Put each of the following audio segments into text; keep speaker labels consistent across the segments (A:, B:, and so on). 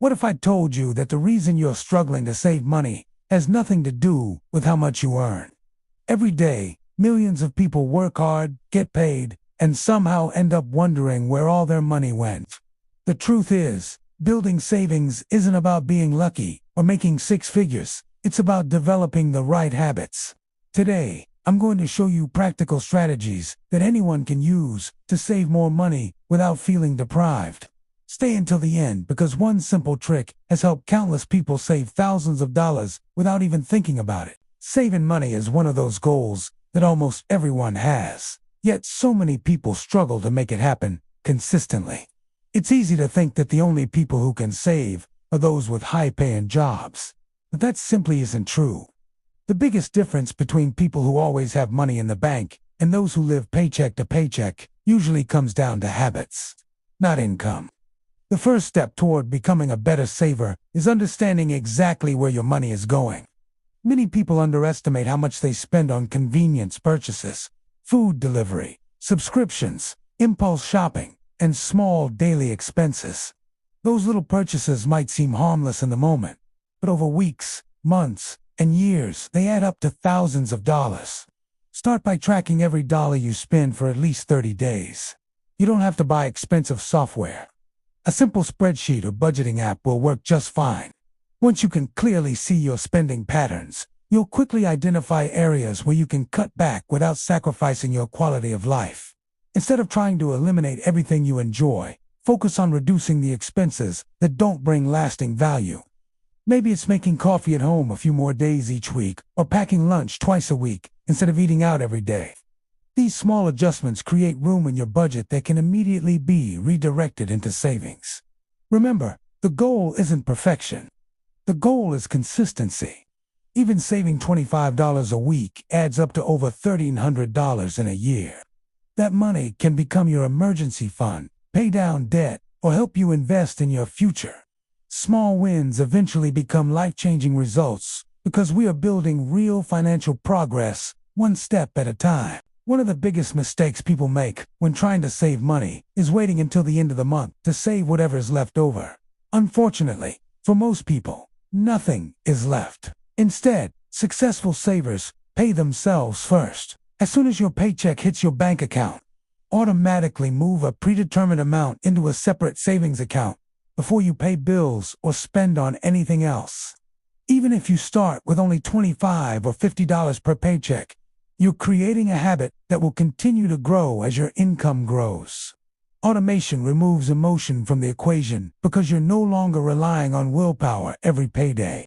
A: What if I told you that the reason you're struggling to save money has nothing to do with how much you earn? Every day, millions of people work hard, get paid, and somehow end up wondering where all their money went. The truth is, building savings isn't about being lucky or making six figures. It's about developing the right habits. Today, I'm going to show you practical strategies that anyone can use to save more money without feeling deprived. Stay until the end because one simple trick has helped countless people save thousands of dollars without even thinking about it. Saving money is one of those goals that almost everyone has, yet so many people struggle to make it happen consistently. It's easy to think that the only people who can save are those with high-paying jobs, but that simply isn't true. The biggest difference between people who always have money in the bank and those who live paycheck to paycheck usually comes down to habits, not income. The first step toward becoming a better saver is understanding exactly where your money is going. Many people underestimate how much they spend on convenience purchases, food delivery, subscriptions, impulse shopping, and small daily expenses. Those little purchases might seem harmless in the moment, but over weeks, months, and years, they add up to thousands of dollars. Start by tracking every dollar you spend for at least 30 days. You don't have to buy expensive software. A simple spreadsheet or budgeting app will work just fine. Once you can clearly see your spending patterns, you'll quickly identify areas where you can cut back without sacrificing your quality of life. Instead of trying to eliminate everything you enjoy, focus on reducing the expenses that don't bring lasting value. Maybe it's making coffee at home a few more days each week, or packing lunch twice a week instead of eating out every day. These small adjustments create room in your budget that can immediately be redirected into savings. Remember, the goal isn't perfection. The goal is consistency. Even saving $25 a week adds up to over $1,300 in a year. That money can become your emergency fund, pay down debt, or help you invest in your future. Small wins eventually become life-changing results because we are building real financial progress one step at a time. One of the biggest mistakes people make when trying to save money is waiting until the end of the month to save whatever is left over. Unfortunately, for most people, nothing is left. Instead, successful savers pay themselves first. As soon as your paycheck hits your bank account, automatically move a predetermined amount into a separate savings account before you pay bills or spend on anything else. Even if you start with only $25 or $50 per paycheck, you're creating a habit that will continue to grow as your income grows. Automation removes emotion from the equation because you're no longer relying on willpower every payday.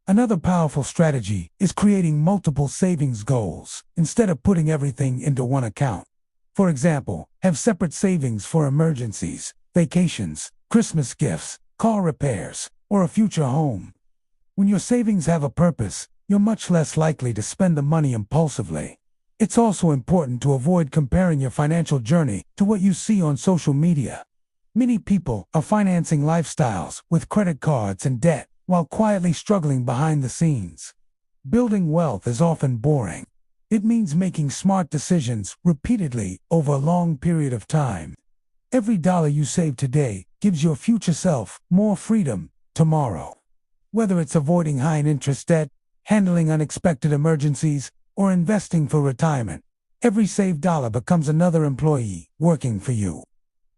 A: Another powerful strategy is creating multiple savings goals instead of putting everything into one account. For example, have separate savings for emergencies, vacations, Christmas gifts, car repairs, or a future home. When your savings have a purpose, you're much less likely to spend the money impulsively. It's also important to avoid comparing your financial journey to what you see on social media. Many people are financing lifestyles with credit cards and debt while quietly struggling behind the scenes. Building wealth is often boring. It means making smart decisions repeatedly over a long period of time. Every dollar you save today gives your future self more freedom tomorrow. Whether it's avoiding high-interest debt, handling unexpected emergencies, or investing for retirement, every saved dollar becomes another employee working for you.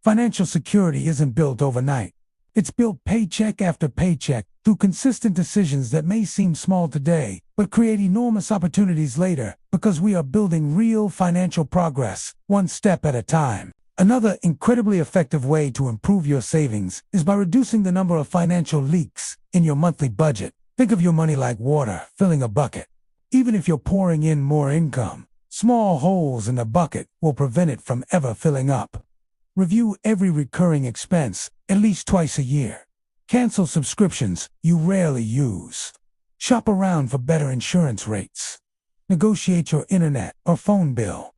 A: Financial security isn't built overnight. It's built paycheck after paycheck through consistent decisions that may seem small today, but create enormous opportunities later because we are building real financial progress one step at a time. Another incredibly effective way to improve your savings is by reducing the number of financial leaks in your monthly budget. Think of your money like water filling a bucket. Even if you're pouring in more income, small holes in the bucket will prevent it from ever filling up. Review every recurring expense at least twice a year. Cancel subscriptions you rarely use. Shop around for better insurance rates. Negotiate your internet or phone bill.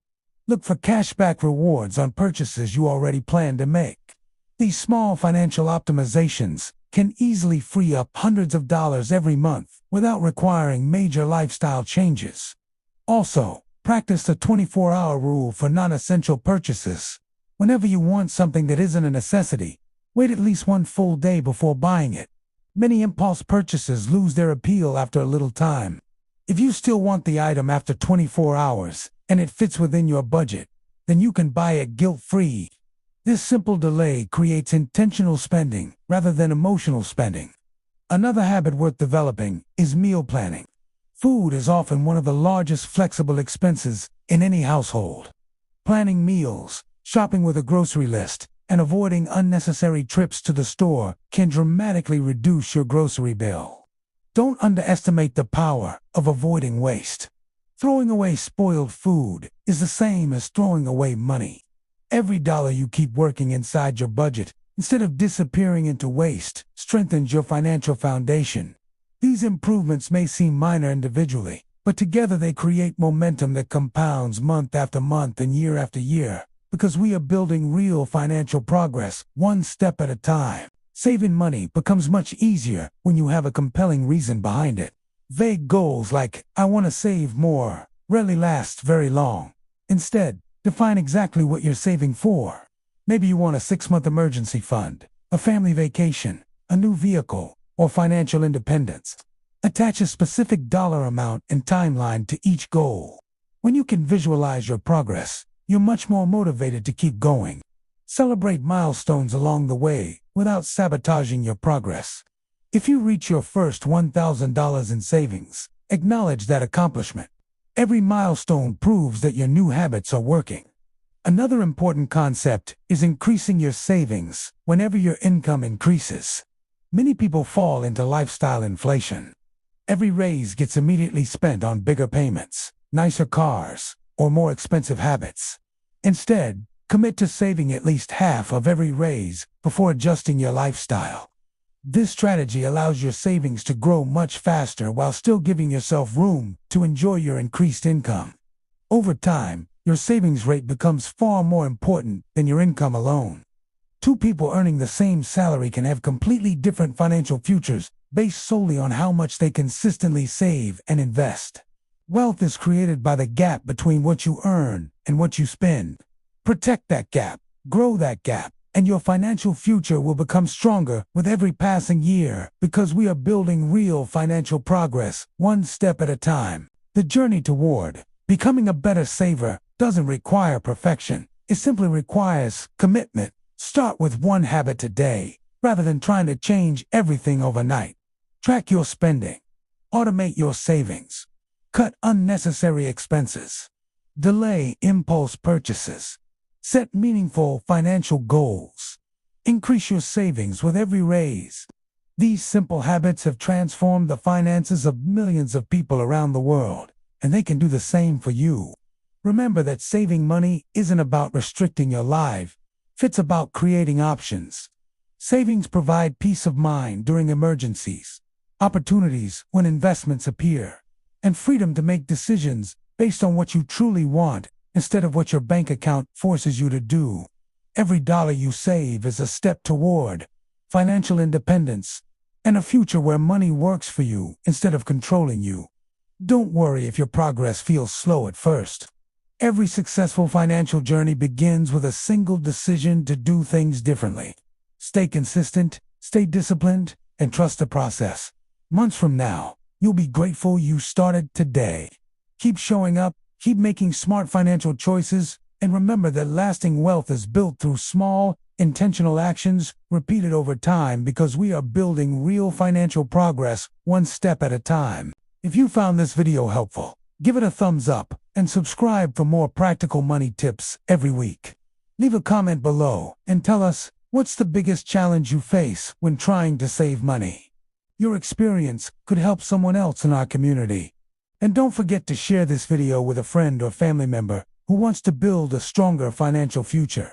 A: Look for cashback rewards on purchases you already plan to make. These small financial optimizations can easily free up hundreds of dollars every month without requiring major lifestyle changes. Also, practice the 24-hour rule for non-essential purchases. Whenever you want something that isn't a necessity, wait at least one full day before buying it. Many impulse purchases lose their appeal after a little time. If you still want the item after 24 hours and it fits within your budget, then you can buy it guilt-free. This simple delay creates intentional spending rather than emotional spending. Another habit worth developing is meal planning. Food is often one of the largest flexible expenses in any household. Planning meals, shopping with a grocery list, and avoiding unnecessary trips to the store can dramatically reduce your grocery bill. Don't underestimate the power of avoiding waste. Throwing away spoiled food is the same as throwing away money. Every dollar you keep working inside your budget, instead of disappearing into waste, strengthens your financial foundation. These improvements may seem minor individually, but together they create momentum that compounds month after month and year after year, because we are building real financial progress, one step at a time. Saving money becomes much easier when you have a compelling reason behind it. Vague goals like, "I want to save more," rarely last very long. Instead, define exactly what you're saving for. Maybe you want a 6-month emergency fund, a family vacation, a new vehicle, or financial independence. Attach a specific dollar amount and timeline to each goal. When you can visualize your progress, you're much more motivated to keep going. Celebrate milestones along the way without sabotaging your progress. If you reach your first $1,000 in savings, acknowledge that accomplishment. Every milestone proves that your new habits are working. Another important concept is increasing your savings whenever your income increases. Many people fall into lifestyle inflation. Every raise gets immediately spent on bigger payments, nicer cars, or more expensive habits. Instead, commit to saving at least half of every raise before adjusting your lifestyle. This strategy allows your savings to grow much faster while still giving yourself room to enjoy your increased income. Over time, your savings rate becomes far more important than your income alone. Two people earning the same salary can have completely different financial futures based solely on how much they consistently save and invest. Wealth is created by the gap between what you earn and what you spend. Protect that gap, grow that gap, and your financial future will become stronger with every passing year because we are building real financial progress, one step at a time. The journey toward becoming a better saver doesn't require perfection. It simply requires commitment. Start with one habit today, rather than trying to change everything overnight. Track your spending. Automate your savings. Cut unnecessary expenses. Delay impulse purchases. Set meaningful financial goals. Increase your savings with every raise. These simple habits have transformed the finances of millions of people around the world, and they can do the same for you. Remember that saving money isn't about restricting your life. It's about creating options. Savings provide peace of mind during emergencies, opportunities when investments appear, and freedom to make decisions based on what you truly want instead of what your bank account forces you to do. Every dollar you save is a step toward financial independence and a future where money works for you instead of controlling you. Don't worry if your progress feels slow at first. Every successful financial journey begins with a single decision to do things differently. Stay consistent, stay disciplined, and trust the process. Months from now, you'll be grateful you started today. Keep showing up, keep making smart financial choices, and remember that lasting wealth is built through small, intentional actions repeated over time because we are building real financial progress one step at a time. If you found this video helpful, give it a thumbs up and subscribe for more practical money tips every week. Leave a comment below and tell us what's the biggest challenge you face when trying to save money. Your experience could help someone else in our community. And don't forget to share this video with a friend or family member who wants to build a stronger financial future.